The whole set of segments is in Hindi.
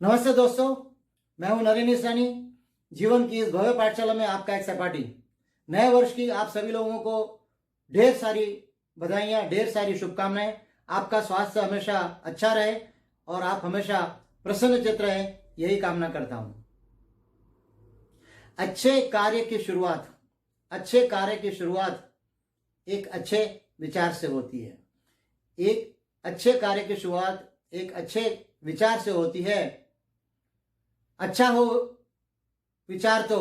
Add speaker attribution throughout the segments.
Speaker 1: नमस्ते दोस्तों, मैं हूं नरेंद्र निशानी। जीवन की इस भव्य पाठशाला में आपका एक सहपाठी। नए वर्ष की आप सभी लोगों को ढेर सारी बधाइयां, ढेर सारी शुभकामनाएं। आपका स्वास्थ्य हमेशा अच्छा रहे और आप हमेशा प्रसन्नचित्त रहे, यही कामना करता हूं। अच्छे कार्य की शुरुआत एक अच्छे विचार से होती है। एक अच्छे कार्य की शुरुआत एक अच्छे विचार से होती है। अच्छा हो विचार तो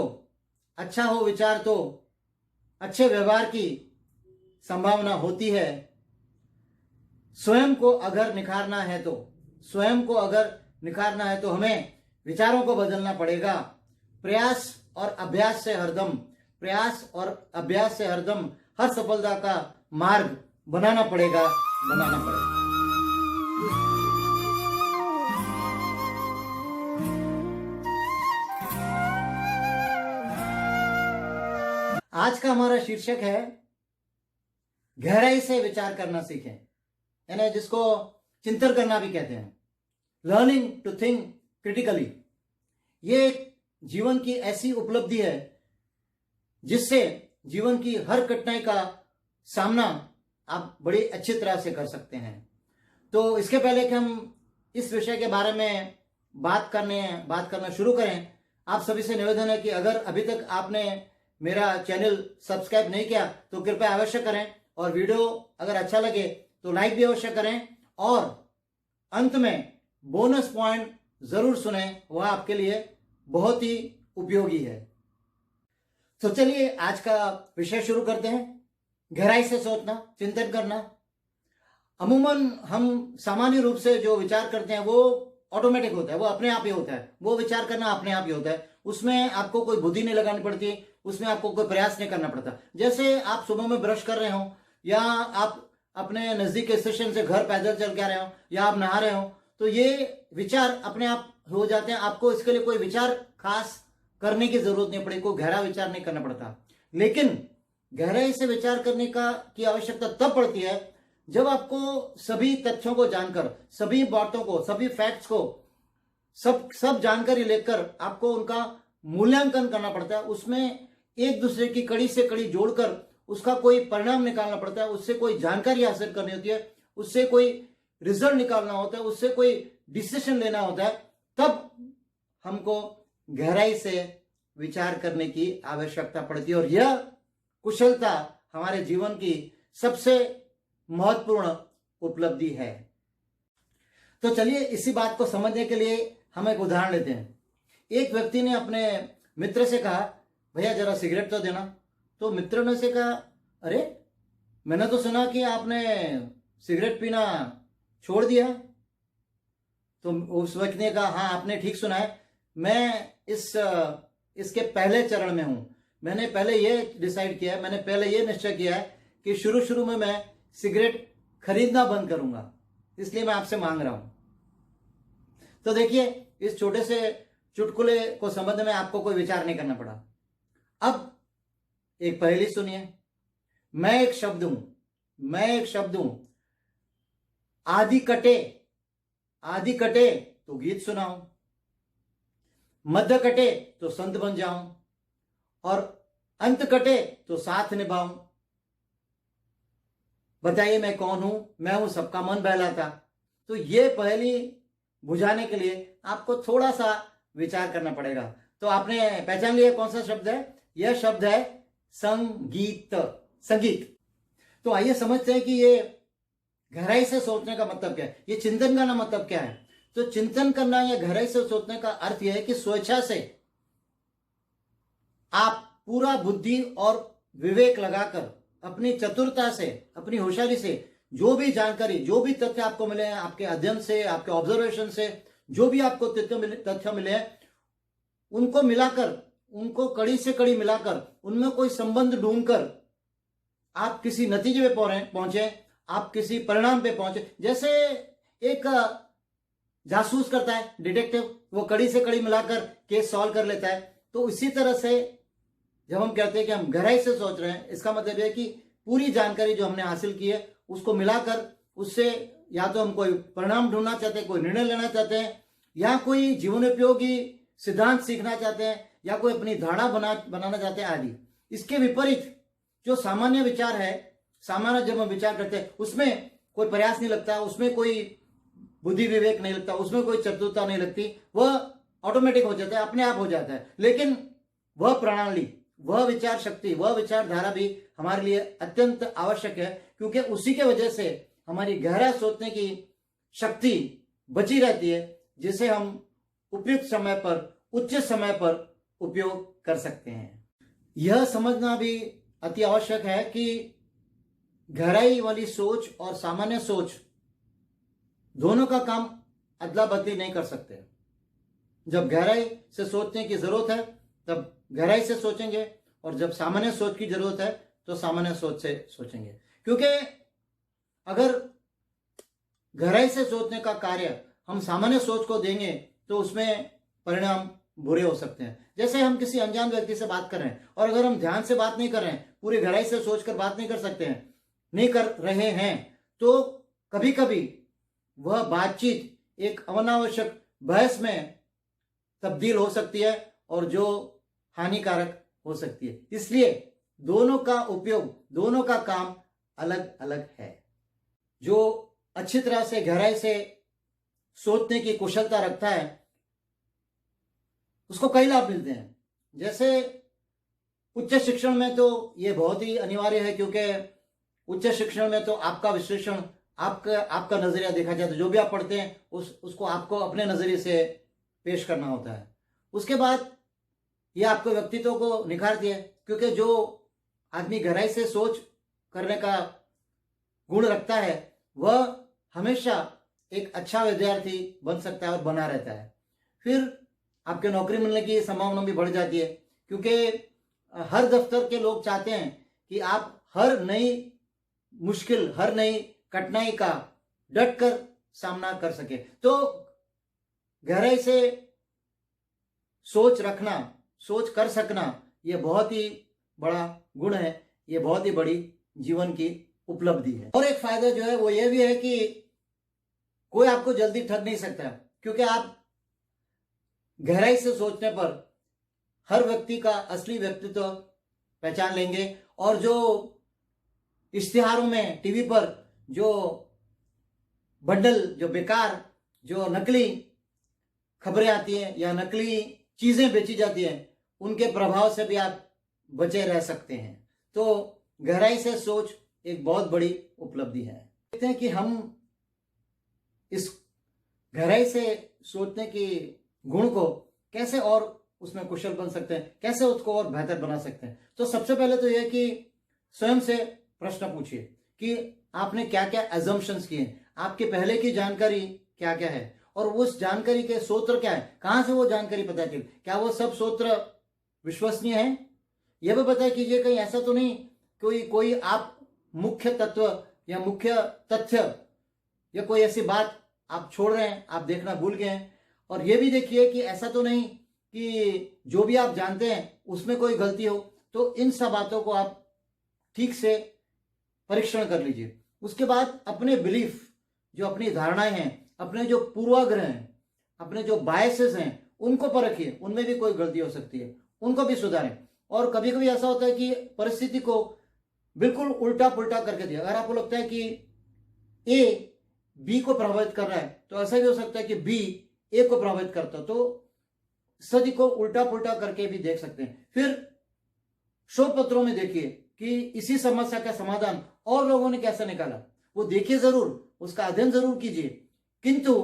Speaker 1: अच्छे व्यवहार की संभावना होती है। स्वयं को अगर निखारना है तो हमें विचारों को बदलना पड़ेगा। प्रयास और अभ्यास से हरदम हर सफलता का मार्ग बनाना पड़ेगा। आज का हमारा शीर्षक है गहराई से विचार करना सीखें, यानी जिसको चिंतन करना भी कहते हैं। Learning to think critically. ये एक जीवन की ऐसी उपलब्धि है जिससे जीवन की हर कठिनाई का सामना आप बड़ी अच्छी तरह से कर सकते हैं। तो इसके पहले कि हम इस विषय के बारे में बात करना शुरू करें, आप सभी से निवेदन है कि अगर अभी तक आपने मेरा चैनल सब्सक्राइब नहीं किया तो कृपया अवश्य करें, और वीडियो अगर अच्छा लगे तो लाइक भी अवश्य करें, और अंत में बोनस पॉइंट जरूर सुने, वह आपके लिए बहुत ही उपयोगी है। तो चलिए आज का विषय शुरू करते हैं। गहराई से सोचना, चिंतन करना। अमूमन हम सामान्य रूप से जो विचार करते हैं वो ऑटोमेटिक होता है, वो अपने आप ही होता है। वो विचार करना अपने आप ही होता है, उसमें आपको कोई बुद्धि नहीं लगानी पड़ती, उसमें आपको कोई प्रयास नहीं करना पड़ता। जैसे आप सुबह में ब्रश कर रहे हो, या आप अपने नजदीक के स्टेशन से घर पैदल चल के आ रहे हो, या आप नहा रहे हो, तो ये विचार अपने आप हो जाते हैं। आपको इसके लिए कोई विचार खास करने की जरूरत नहीं पड़ेगी, कोई गहरा विचार नहीं करना पड़ता। लेकिन गहराई से विचार करने की आवश्यकता तब पड़ती है जब आपको सभी तथ्यों को जानकर, सभी बातों को, सभी फैक्ट्स को, सब जानकारी लेकर आपको उनका मूल्यांकन करना पड़ता है। उसमें एक दूसरे की कड़ी से कड़ी जोड़कर उसका कोई परिणाम निकालना पड़ता है, उससे कोई जानकारी हासिल करनी होती है, उससे कोई रिजल्ट निकालना होता है, उससे कोई डिसीजन लेना होता है। तब हमको गहराई से विचार करने की आवश्यकता पड़ती है, और यह कुशलता हमारे जीवन की सबसे महत्वपूर्ण उपलब्धि है। तो चलिए इसी बात को समझने के लिए हम एक उदाहरण लेते हैं। एक व्यक्ति ने अपने मित्र से कहा, भैया जरा सिगरेट तो देना। तो मित्र ने से कहा, अरे मैंने तो सुना कि आपने सिगरेट पीना छोड़ दिया। तो उस व्यक्ति ने कहा, हाँ आपने ठीक सुना है, मैं इसके पहले चरण में हूं। मैंने पहले ये निश्चय किया है कि शुरू में मैं सिगरेट खरीदना बंद करूंगा, इसलिए मैं आपसे मांग रहा हूं। तो देखिए, इस छोटे से चुटकुले को समझने में आपको कोई विचार नहीं करना पड़ा। अब एक पहेली सुनिए। मैं एक शब्द हूं, आदि कटे तो गीत सुनाऊं, मध्य कटे तो संत बन जाऊं, और अंत कटे तो साथ निभाऊं। बताइए मैं कौन हूं? मैं हूं सबका मन बहलाता। तो ये पहेली बुझाने के लिए आपको थोड़ा सा विचार करना पड़ेगा। तो आपने पहचान लिया कौन सा शब्द है? यह शब्द है संगीत। तो आइए समझते हैं कि ये गहराई से सोचने का मतलब क्या है, ये चिंतन करना मतलब क्या है। तो चिंतन करना या गहराई से सोचने का अर्थ यह है कि स्वेच्छा से आप पूरा बुद्धि और विवेक लगाकर, अपनी चतुरता से, अपनी होशियारी से, जो भी जानकारी, जो भी तथ्य आपको मिले हैं, आपके अध्ययन से, आपके ऑब्जर्वेशन से, जो भी आपको तथ्य मिले हैं, उनको मिलाकर, उनको कड़ी से कड़ी मिलाकर, उनमें कोई संबंध ढूंढकर आप किसी नतीजे पे पहुंचे, आप किसी परिणाम पे पहुंचे। जैसे एक जासूस करता है, डिटेक्टिव, वो कड़ी से कड़ी मिलाकर केस सॉल्व कर लेता है। तो इसी तरह से जब हम कहते हैं कि हम गहराई से सोच रहे हैं, इसका मतलब यह है कि पूरी जानकारी जो हमने हासिल की है उसको मिलाकर, उससे या तो हम कोई परिणाम ढूंढना चाहते हैं, कोई निर्णय लेना चाहते हैं, या कोई जीवनोपयोगी सिद्धांत सीखना चाहते हैं, या कोई अपनी धारणा बनाना चाहते हैं आदि। इसके विपरीत जो सामान्य विचार है, सामान्य जब हम विचार करते हैं उसमें कोई प्रयास नहीं लगता, उसमें कोई बुद्धि विवेक नहीं लगता, उसमें कोई चतुरता नहीं लगती, वह ऑटोमेटिक हो जाता है, अपने आप हो जाता है। लेकिन वह प्रणाली, वह विचार शक्ति, वह विचारधारा भी हमारे लिए अत्यंत आवश्यक है, क्योंकि उसी के वजह से हमारी गहरा सोचने की शक्ति बची रहती है, जिसे हम उपयुक्त समय पर, उच्च समय पर उपयोग कर सकते हैं। यह समझना भी अति आवश्यक है कि गहराई वाली सोच और सामान्य सोच दोनों का काम अदला बदली नहीं कर सकते। जब गहराई से सोचने की जरूरत है तब गहराई से सोचेंगे, और जब सामान्य सोच की जरूरत है तो सामान्य सोच से सोचेंगे। क्योंकि अगर गहराई से सोचने का कार्य हम सामान्य सोच को देंगे तो उसमें परिणाम बुरे हो सकते हैं। जैसे हम किसी अनजान व्यक्ति से बात कर रहे हैं, और अगर हम ध्यान से बात नहीं कर रहे हैं, पूरी गहराई से सोचकर बात नहीं कर सकते हैं, नहीं कर रहे हैं, तो कभी कभी वह बातचीत एक अनावश्यक बहस में तब्दील हो सकती है, और जो हानिकारक हो सकती है। इसलिए दोनों का उपयोग, दोनों का काम अलग अलग है। जो अच्छी तरह से गहराई से सोचने की कुशलता रखता है उसको कई लाभ मिलते हैं। जैसे उच्च शिक्षण में तो ये बहुत ही अनिवार्य है, क्योंकि उच्च शिक्षण में तो आपका विश्लेषण, आपका नजरिया देखा जाता है। जो भी आप पढ़ते हैं उसको आपको अपने नजरिए से पेश करना होता है। उसके बाद ये आपके व्यक्तित्व को निखारती है, क्योंकि जो आदमी गहराई से सोच करने का गुण रखता है वह हमेशा एक अच्छा विद्यार्थी बन सकता है और बना रहता है। फिर आपके नौकरी मिलने की संभावना भी बढ़ जाती है, क्योंकि हर दफ्तर के लोग चाहते हैं कि आप हर नई मुश्किल, हर नई कठिनाई का डट कर सामना कर सके। तो गहराई से सोच रखना, सोच कर सकना, यह बहुत ही बड़ा गुण है, ये बहुत ही बड़ी जीवन की उपलब्धि है। और एक फायदा जो है वो ये भी है कि कोई आपको जल्दी ठग नहीं सकता, क्योंकि आप गहराई से सोचने पर हर व्यक्ति का असली व्यक्तित्व पहचान लेंगे। और जो इश्तिहारों में, टीवी पर जो बंडल, जो बेकार, जो नकली खबरें आती हैं या नकली चीजें बेची जाती हैं, उनके प्रभाव से भी आप बचे रह सकते हैं। तो गहराई से सोच एक बहुत बड़ी उपलब्धि है। देखते हैं कि हम इस गहराई से सोचने की गुण को कैसे और उसमें कुशल बन सकते हैं, कैसे उसको और बेहतर बना सकते हैं। तो सबसे पहले तो यह कि स्वयं से प्रश्न पूछिए कि आपने क्या क्या एजम्पशंस किए, आपके पहले की जानकारी क्या क्या है, और उस जानकारी के सूत्र क्या है, कहां से वो जानकारी पता चली, क्या वो सब सूत्र विश्वसनीय है। यह भी पता कीजिए कहीं ऐसा तो नहीं कोई आप मुख्य तत्व या मुख्य तथ्य या कोई ऐसी बात आप छोड़ रहे हैं, आप देखना भूल गए हैं। और यह भी देखिए कि ऐसा तो नहीं कि जो भी आप जानते हैं उसमें कोई गलती हो। तो इन सब बातों को आप ठीक से परीक्षण कर लीजिए। उसके बाद अपने बिलीफ, जो अपनी धारणाएं हैं, अपने जो पूर्वाग्रह हैं, अपने जो बायसेस हैं, उनको परखिए, उनमें भी कोई गलती हो सकती है, उनको भी सुधारें। और कभी कभी ऐसा होता है कि परिस्थिति को बिल्कुल उल्टा पुल्टा करके दिया। अगर आपको लगता है कि ए बी को प्रभावित कर रहा है, तो ऐसा भी हो सकता है कि बी ए को प्रभावित करता है। तो स्थिति को उल्टा पुल्टा करके भी देख सकते हैं। फिर शोध पत्रों में देखिए कि इसी समस्या का समाधान और लोगों ने कैसे निकाला, वो देखिए जरूर, उसका अध्ययन जरूर कीजिए। किंतु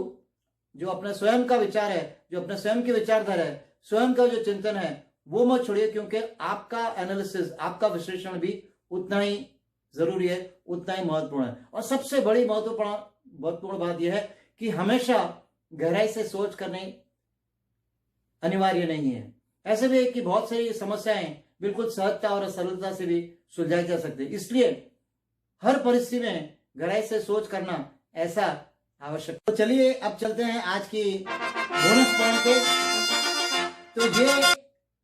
Speaker 1: जो अपना स्वयं का विचार है, जो अपने स्वयं की विचारधारा है, स्वयं का जो चिंतन है, वो मत छोड़िए, क्योंकि आपका एनालिसिस, आपका विश्लेषण भी उतना ही जरूरी है, उतना ही महत्वपूर्ण है। और सबसे बड़ी महत्वपूर्ण बात यह है कि हमेशा गहराई से सोच करनी अनिवार्य नहीं है। ऐसे भी है कि बहुत सारी समस्याएं बिल्कुल सहजता और सरलता से भी सुलझाई जा सकती है। इसलिए हर परिस्थिति में गहराई से सोच करना ऐसा आवश्यक। तो चलिए अब चलते हैं आज की बोनस पॉइंट पे। तो ये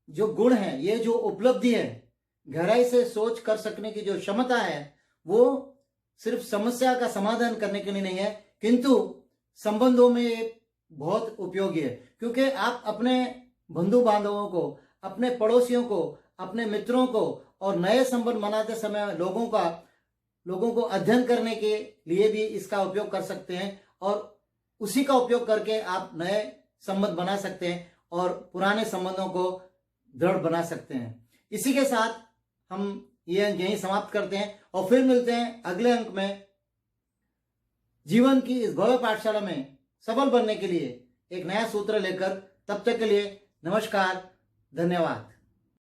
Speaker 1: जो गुण है, ये जो उपलब्धि है, गहराई से सोच कर सकने की जो क्षमता है, वो सिर्फ समस्या का समाधान करने के लिए नहीं है, किंतु संबंधों में बहुत उपयोगी है, क्योंकि आप अपने बंधु बांधवों को, अपने पड़ोसियों को, अपने मित्रों को और नए संबंध बनाते समय लोगों को अध्ययन करने के लिए भी इसका उपयोग कर सकते हैं, और उसी का उपयोग करके आप नए संबंध बना सकते हैं और पुराने संबंधों को दृढ़ बना सकते हैं। इसी के साथ हम ये अंक यहीं समाप्त करते हैं और फिर मिलते हैं अगले अंक में। जीवन की इस भव्य पाठशाला में सफल बनने के लिए एक नया सूत्र लेकर, तब तक के लिए नमस्कार, धन्यवाद।